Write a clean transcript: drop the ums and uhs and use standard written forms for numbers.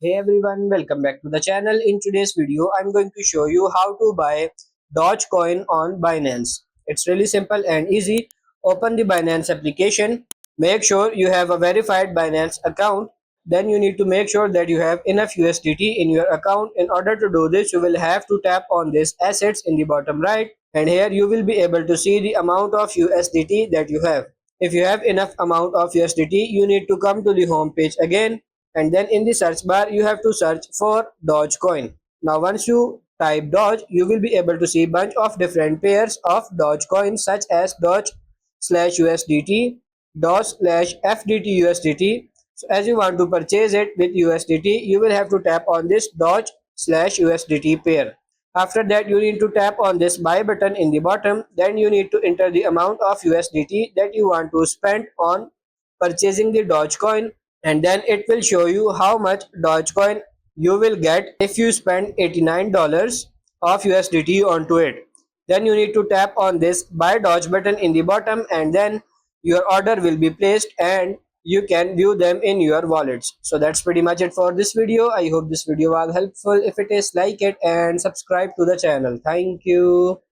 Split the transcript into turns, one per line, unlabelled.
Hey everyone, welcome back to the channel. In today's video, I'm going to show you how to buy Dogecoin on Binance. It's really simple and easy. Open the Binance application. Make sure you have a verified Binance account. Then you need to make sure that you have enough USDT in your account. In order to do this, you will have to tap on this assets in the bottom right. And here you will be able to see the amount of USDT that you have. If you have enough amount of USDT, you need to come to the home page again, and then in the search bar you have to search for Dogecoin. Now once you type Doge, you will be able to see bunch of different pairs of Dogecoin such as Doge slash USDT, Doge slash FDT USDT. So as you want to purchase it with USDT, you will have to tap on this Doge slash USDT pair. After that, you need to tap on this buy button in the bottom. Then you need to enter the amount of USDT that you want to spend on purchasing the Dogecoin, and then it will show you how much Dogecoin you will get if you spend $89 of USDT onto it. Then you need to tap on this buy Doge button in the bottom, and then your order will be placed and you can view them in your wallets. So that's pretty much it for this video. I hope this video was helpful. If it is, like it and subscribe to the channel. Thank you.